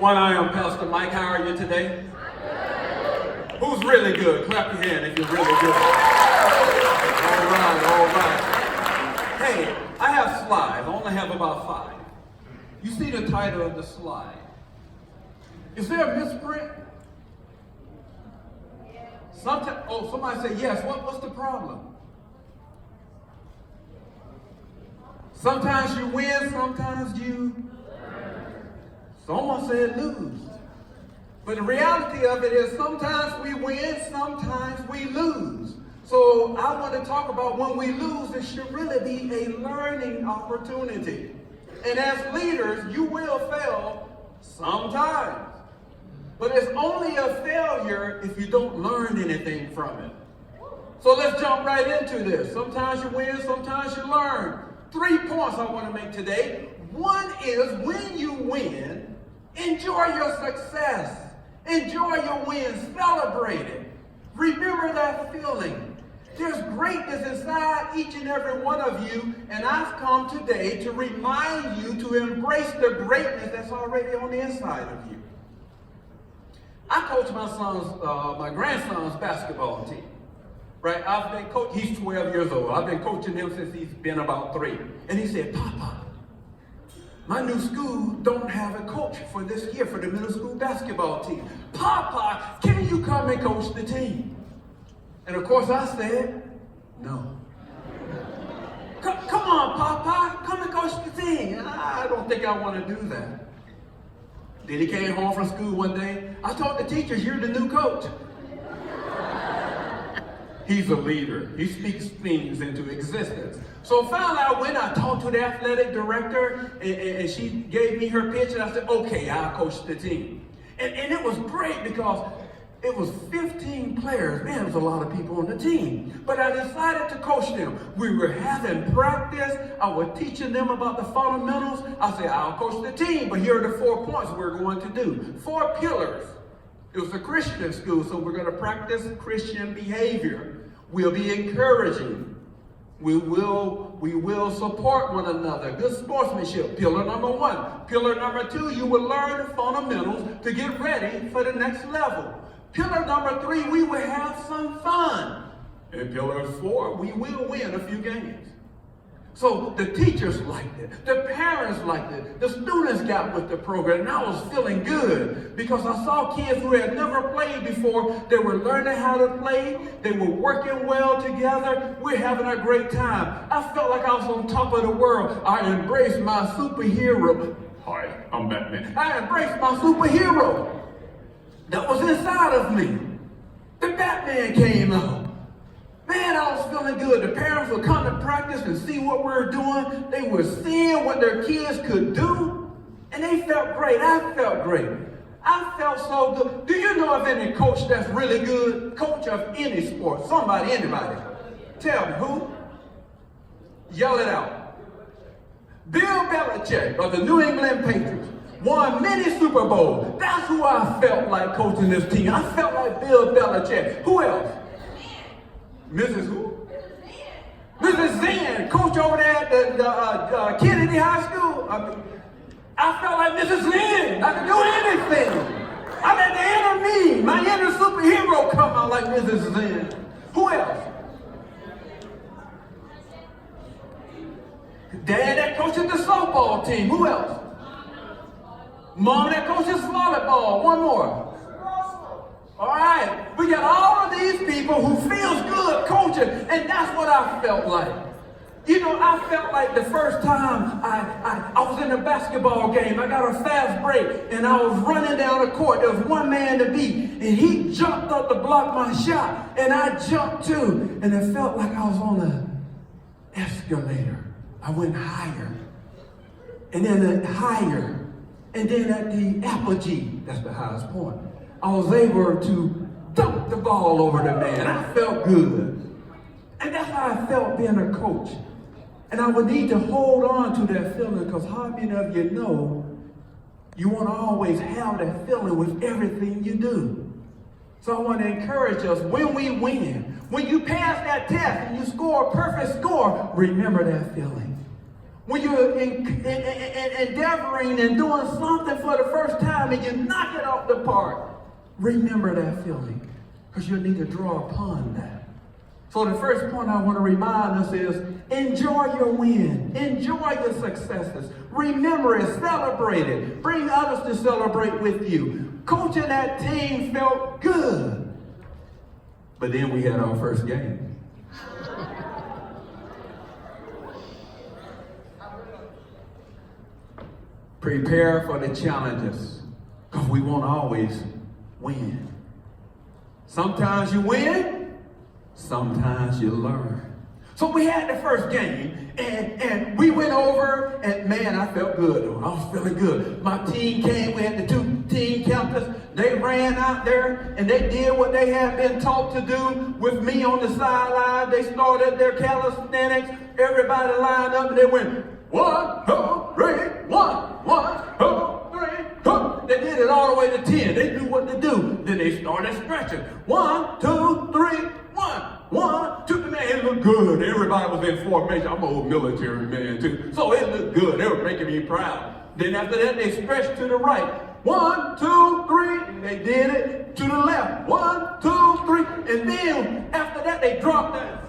everyone. I am Pastor Mike. How are you today? Who's really good? Clap your hand if you're really good. All right. Hey, I have slides. I only have about 5. You see the title of the slide. Is there a misprint? Somebody say yes. What's the problem? Sometimes you win, sometimes you someone said lose. But the reality of it is sometimes we win, sometimes we lose. So I want to talk about when we lose, it should really be a learning opportunity. And as leaders, you will fail sometimes. But it's only a failure if you don't learn anything from it. So let's jump right into this. Sometimes you win, sometimes you learn. 3 points I want to make today. One is when you win, enjoy your success. Enjoy your wins. Celebrate it. Remember that feeling. There's greatness inside each and every one of you, and I've come today to remind you to embrace the greatness that's already on the inside of you. I coach my grandson's basketball team. Right? I've been coaching, he's 12 years old. I've been coaching him since he's been about 3. And he said, Papa, my new school don't have a coach for this year for the middle school basketball team. Papa, can you come and coach the team? And of course I said, no. Come on, Papa, come and coach the team. I don't think I want to do that. Then he came home from school one day. I told the teachers, you're the new coach. He's a leader. He speaks things into existence. So finally I went, I talked to the athletic director, and she gave me her pitch, and I said, okay, I'll coach the team. And it was great because it was 15 players. Man, there was a lot of people on the team. But I decided to coach them. We were having practice. I was teaching them about the fundamentals. I said, I'll coach the team, but here are the 4 points we're going to do. 4 pillars. It was a Christian school, so we're going to practice Christian behavior. We'll be encouraging. We will support one another. Good sportsmanship, pillar number 1. Pillar number 2, you will learn the fundamentals to get ready for the next level. Pillar number 3, we will have some fun. And pillar 4, we will win a few games. So the teachers liked it, the parents liked it, the students got with the program, and I was feeling good because I saw kids who had never played before. They were learning how to play, they were working well together, we're having a great time. I felt like I was on top of the world. I embraced my superhero. Hi, I'm Batman. I embraced my superhero that was inside of me. The Batman came out. Man, I was feeling good. The parents would come to practice and see what we were doing. They were seeing what their kids could do, and they felt great. I felt great. I felt so good. Do you know of any coach that's really good? Coach of any sport? Somebody, anybody? Tell me, who? Yell it out. Bill Belichick of the New England Patriots won many Super Bowls. That's who I felt like coaching this team. I felt like Bill Belichick. Who else? Mrs. who? Mrs. Zen, coach over there at the Kennedy High School. I felt like Mrs. Zen. I could do anything. I let the inner me, my inner superhero come out like Mrs. Zen. Who else? Dad that coaches the softball team. Who else? Mom that coaches volleyball. One more. All right, we got all of these people who feels good coaching, and that's what I felt like. You know, I felt like the first time I was in a basketball game, I got a fast break, and I was running down the court. There was one man to beat, and he jumped up to block my shot, and I jumped too, and it felt like I was on an escalator. I went higher, and then higher, and then at the apogee, that's the highest point, I was able to dunk the ball over the man. I felt good. And that's how I felt being a coach. And I would need to hold on to that feeling because how many of you know you want to always have that feeling with everything you do. So I want to encourage us when we win, when you pass that test and you score a perfect score, remember that feeling. When you're endeavoring and doing something for the first time and you knock it off the park, remember that feeling, because you'll need to draw upon that. So the first point I want to remind us is enjoy your win. Enjoy your successes. Remember it. Celebrate it. Bring others to celebrate with you. Coaching that team felt good. But then we had our first game. Prepare for the challenges, because we won't always win. Sometimes you win, sometimes you learn. So we had the first game, and we went over, and man, I felt good. I was feeling good. My team came, we had the two team captains. They ran out there, and they did what they had been taught to do with me on the sideline. They started their calisthenics. Everybody lined up, and they went, 1, 2, 3, 1, 1, 2, 3, 2. They did it all the way to 10. They knew what to do. Then they started stretching. 1, 2, 3, 1, 1, 2. Man, it looked good. Everybody was in formation. I'm an old military man too, so it looked good. They were making me proud. Then after that, they stretched to the right. 1, 2, 3. And they did it to the left. 1, 2, 3. And then after that, they dropped down.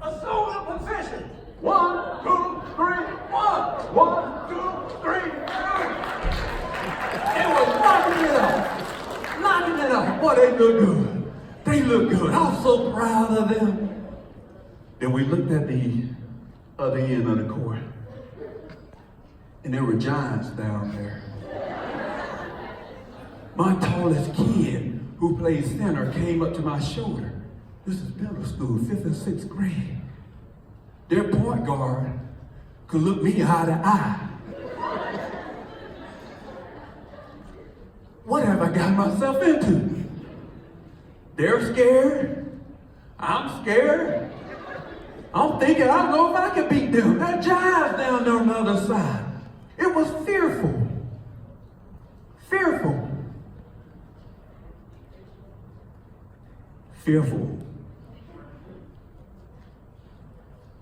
Assume the position. 1, 2, 3, 1, 1, 2, 3, 2. It was knocking it up. Knocking it up. Boy, they look good. They look good. I was so proud of them. Then we looked at the other end of the court. And there were giants down there. My tallest kid, who plays center, came up to my shoulder. This is middle school, 5th and 6th grade. Their point guard could look me eye to eye. What have I got myself into? They're scared. I'm scared. I'm thinking, I don't know if I can beat them. That giant's down there on the other side. It was fearful. Fearful. Fearful.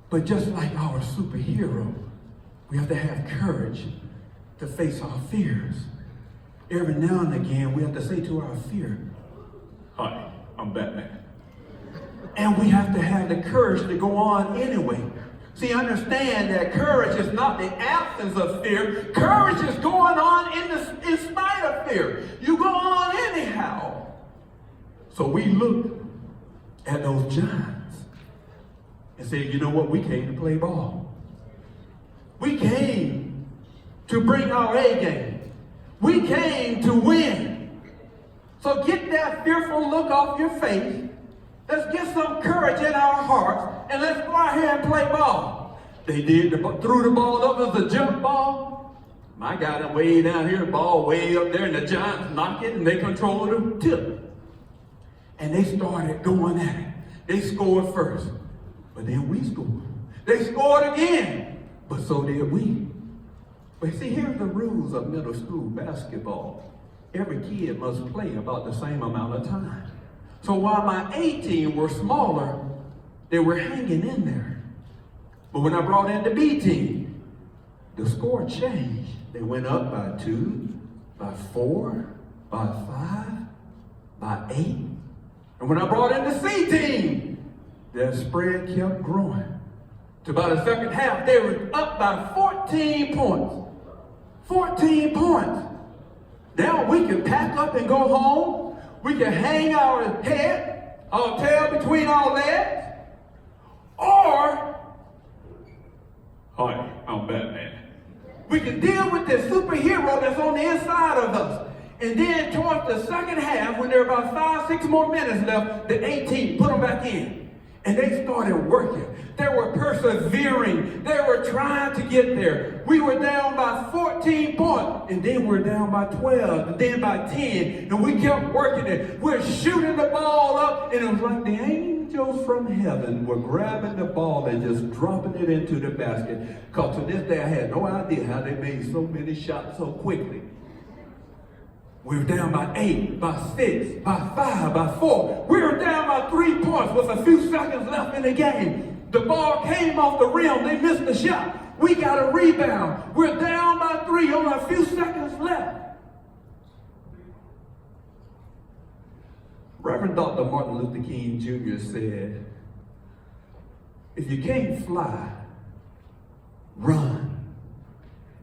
But just like our superhero, we have to have courage to face our fears. Every now and again, we have to say to our fear, "Hi, I'm Batman." And we have to have the courage to go on anyway. See, understand that courage is not the absence of fear. Courage is going on in spite of fear. You go on anyhow. So we look at those giants and say, you know what? We came to play ball. We came to bring our A game. We came to win. So get that fearful look off your face. Let's get some courage in our hearts, and let's go out here and play ball. They threw the ball up as a jump ball. My guy done way down here, the ball way up there, and the Giants knock it, and they control the tip. And they started going at it. They scored first, but then we scored. They scored again, but so did we. But see, here's the rules of middle school basketball. Every kid must play about the same amount of time. So while my A team were smaller, they were hanging in there. But when I brought in the B team, the score changed. They went up by 2, by 4, by 5, by 8. And when I brought in the C team, their spread kept growing. To about the second half, they were up by 14 points. 14 points. Now we can pack up and go home. We can hang our head, our tail between our legs. Or, hi, I'm Batman. We can deal with this superhero that's on the inside of us. And then towards the second half, when there are about 5, 6 more minutes left, the 18 put them back in. And they started working. They were persevering. They were trying to get there. We were down by 14 points, and then we're down by 12, and then by 10, and we kept working it. We're shooting the ball up, and it was like the angels from heaven were grabbing the ball and just dropping it into the basket. Because to this day, I had no idea how they made so many shots so quickly. We were down by 8, by 6, by 5, by 4. We were down by 3 points with a few seconds left in the game. The ball came off the rim. They missed the shot. We got a rebound. We're down by 3, only a few seconds left. Reverend Dr. Martin Luther King Jr. said, if you can't fly, run.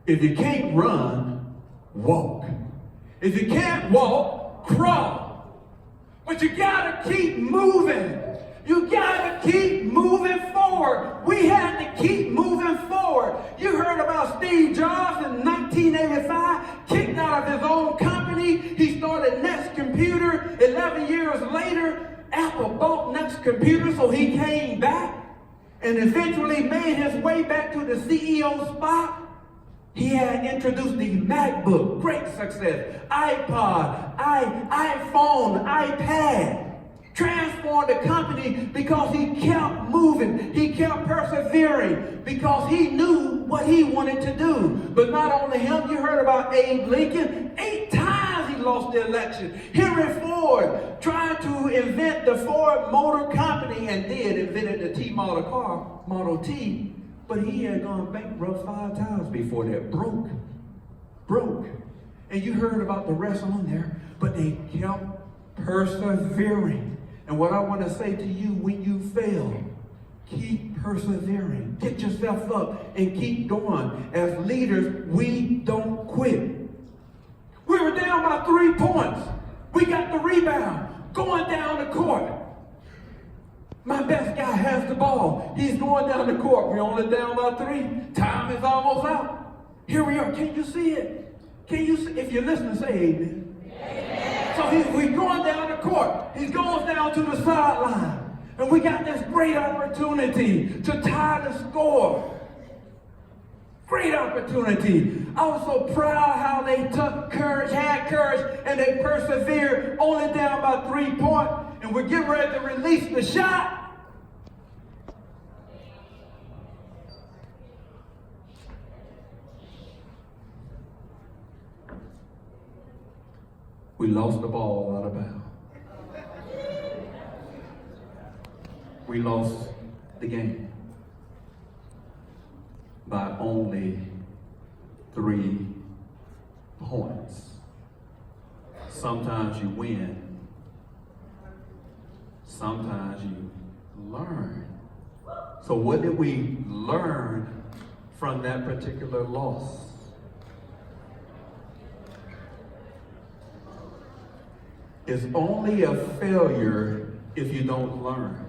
If you can't run, walk. If you can't walk, crawl. But you gotta keep moving. You gotta keep moving forward. We had to keep moving forward. You heard about Steve Jobs in 1985, kicked out of his own company. He started Next Computer. 11 years later, Apple bought Next Computer, so he came back and eventually made his way back to the CEO spot. He had introduced the MacBook, great success, iPod, iPhone, iPad. Transformed the company because he kept moving, he kept persevering, because he knew what he wanted to do. But not only him, you heard about Abe Lincoln. 8 times he lost the election. Henry Ford tried to invent the Ford Motor Company and invented the T Model car, Model T, but he had gone bankrupt 5 times before that. Broke. And you heard about the rest on there, but they kept persevering. And what I want to say to you, when you fail, keep persevering. Get yourself up and keep going. As leaders, we don't quit. We were down by 3 points. We got the rebound. Going down the court. My best guy has the ball. He's going down the court. We're only down by 3. Time is almost out. Here we are. Can you see it? Can you see? If you're listening, say amen. So we're going down the court. He goes down to the sideline. And we got this great opportunity to tie the score. Great opportunity. I was so proud how they took courage, had courage, and they persevered, only down by 3 points. And we're getting ready to release the shot. We lost the ball out of bounds. We lost the game by only 3 points. Sometimes you win. Sometimes you learn. So what did we learn from that particular loss? It's only a failure if you don't learn.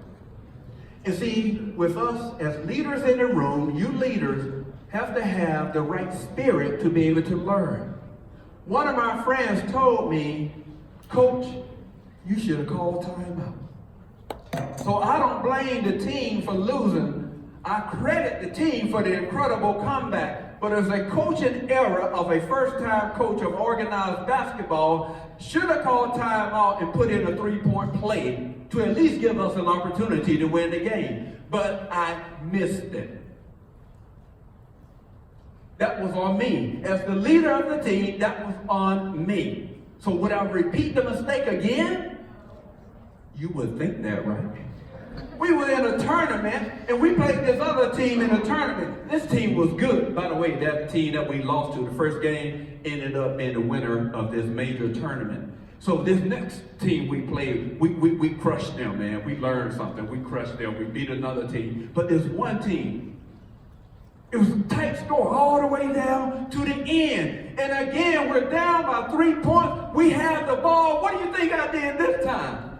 And see, with us as leaders in the room, you leaders have to have the right spirit to be able to learn. One of my friends told me, Coach, you should have called timeout. So I don't blame the team for losing. I credit the team for the incredible comeback. But as a coaching error of a first-time coach of organized basketball, should have called timeout and put in a 3-point play to at least give us an opportunity to win the game. But I missed it. That was on me. As the leader of the team, that was on me. So would I repeat the mistake again? You would think that, right? We were in a tournament, and we played this other team in a tournament. This team was good. By the way, that team that we lost to the first game ended up being the winner of this major tournament. So this next team we played, we crushed them, man. We learned something. We crushed them. We beat another team. But there's one team. It was a tight score all the way down to the end. And again, we're down by 3 points. We had the ball. What do you think I did this time?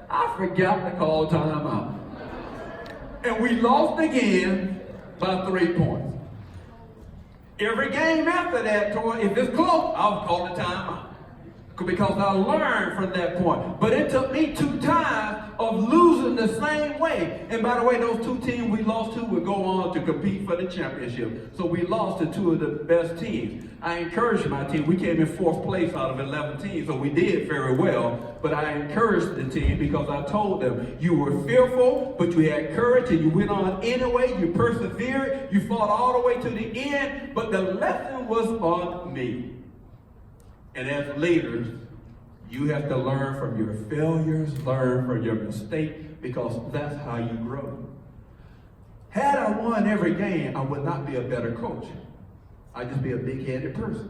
I forgot to call timeout. And we lost again by 3 points. Every game after that, if it's close, I'll call the timeout. Because I learned from that point. But it took me 2 times of losing the same way. And by the way, those 2 teams we lost to would go on to compete for the championship. So we lost to 2 of the best teams. I encouraged my team. We came in 4th place out of 11 teams, so we did very well. But I encouraged the team because I told them, you were fearful, but you had courage and you went on anyway. You persevered. You fought all the way to the end. But the lesson was on me. And as leaders, you have to learn from your failures, learn from your mistakes, because that's how you grow. Had I won every game, I would not be a better coach. I'd just be a big-headed person.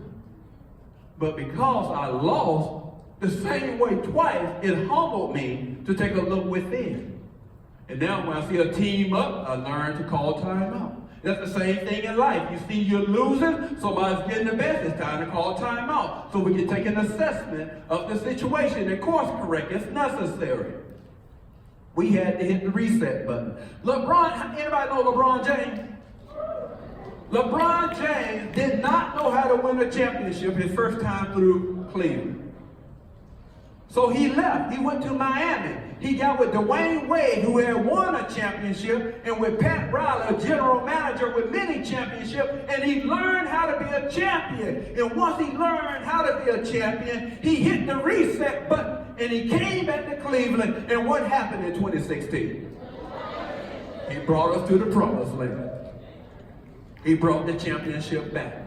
But because I lost the same way twice, it humbled me to take a look within. And now when I see a team up, I learn to call timeout. That's the same thing in life. You see you're losing, somebody's getting the best, it's time to call timeout. So we can take an assessment of the situation and course correct. It's necessary. We had to hit the reset button. LeBron, anybody know LeBron James? LeBron James did not know how to win a championship his first time through Cleveland. So he left. He went to Miami. He got with Dwayne Wade, who had won a championship, and with Pat Riley, a general manager with many championships, and he learned how to be a champion. And once he learned how to be a champion, he hit the reset button, and he came back to Cleveland. And what happened in 2016? He brought us to the promised land. He brought the championship back.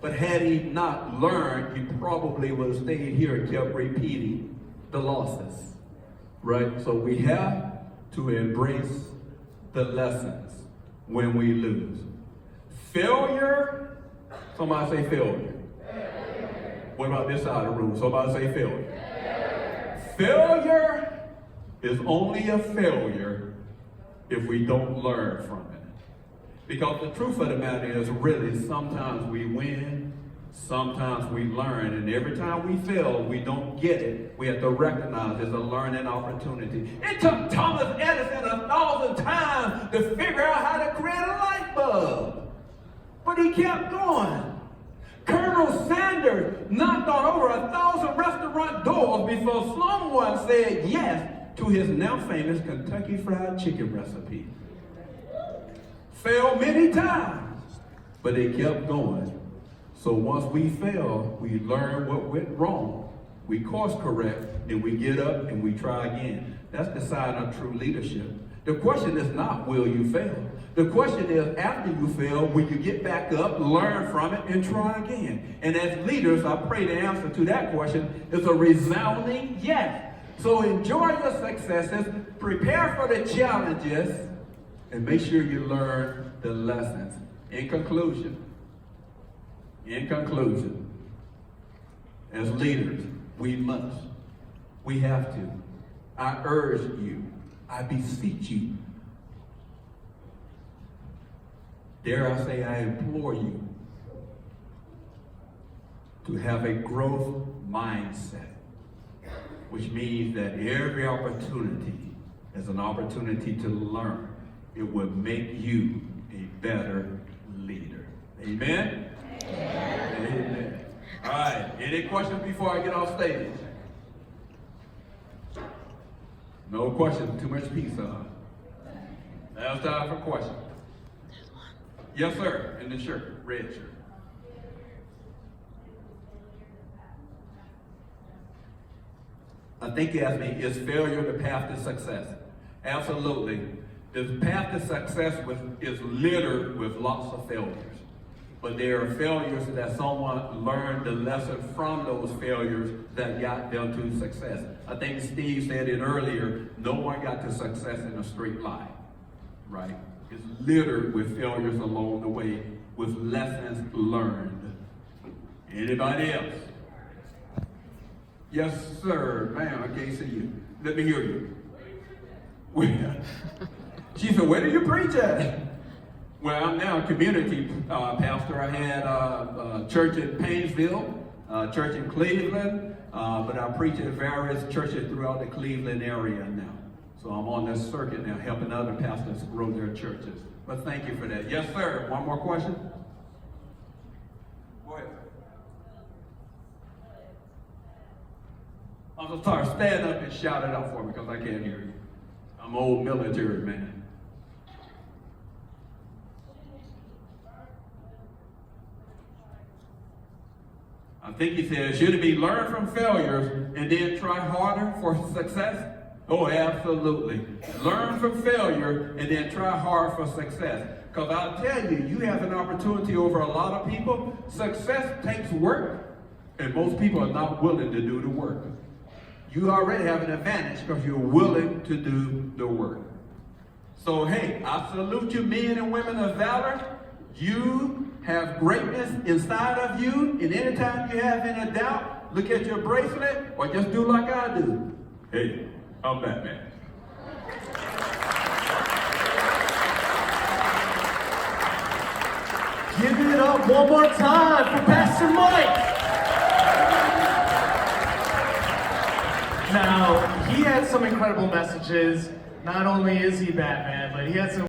But had he not learned, he probably would have stayed here and kept repeating the losses. Right? So we have to embrace the lessons when we lose. Failure, somebody say failure. What about this side of the room? Somebody say failure. Failure is only a failure if we don't learn from it. Because the truth of the matter is, really, sometimes we win, sometimes we learn, and every time we fail, we don't get it. We have to recognize it's a learning opportunity. It took Thomas Edison 1,000 times to figure out how to create a light bulb, but he kept going. Colonel Sanders knocked on over 1,000 restaurant doors before someone said yes to his now famous Kentucky Fried Chicken recipe. Failed many times, but they kept going. So once we fail, we learn what went wrong. We course correct, and we get up and we try again. That's the sign of true leadership. The question is not, will you fail? The question is, after you fail, will you get back up, learn from it, and try again? And as leaders, I pray the answer to that question is a resounding yes. So enjoy your successes, prepare for the challenges, and make sure you learn the lessons. In conclusion, as leaders, we have to. I urge you, I beseech you, dare I say, I implore you to have a growth mindset, which means that every opportunity is an opportunity to learn. It would make you a better leader. Amen? Amen. Amen. All right. Any questions before I get off stage? No questions. Too much peace, huh? Now it's time for questions. Yes, sir. In the shirt, red shirt. I think you asked me, is failure the path to success? Absolutely. The path to success is littered with lots of failures. But there are failures that someone learned the lesson from those failures that got them to success. I think Steve said it earlier, no one got to success in a straight line, right? It's littered with failures along the way, with lessons learned. Anybody else? Yes, sir. Ma'am, I can't see you. Let me hear you. She said, where do you preach at? Well, I'm now a community pastor. I had a church in Painesville, a church in Cleveland, but I preach at various churches throughout the Cleveland area now. So I'm on this circuit now, helping other pastors grow their churches. But thank you for that. Yes, sir. One more question? Go ahead. I'm so sorry. Stand up and shout it out for me because I can't hear you. I'm an old military man. I think he said, should it be learn from failures and then try harder for success? Oh, absolutely. Learn from failure and then try hard for success. Because I'll tell you, you have an opportunity over a lot of people. Success takes work, and most people are not willing to do the work. You already have an advantage because you're willing to do the work. So hey, I salute you, men and women of valor. You have greatness inside of you, and anytime you have any doubt, look at your bracelet or just do like I do. Hey, I'm Batman. Give it up one more time for Pastor Mike. Now, he had some incredible messages. Not only is he Batman, but he had some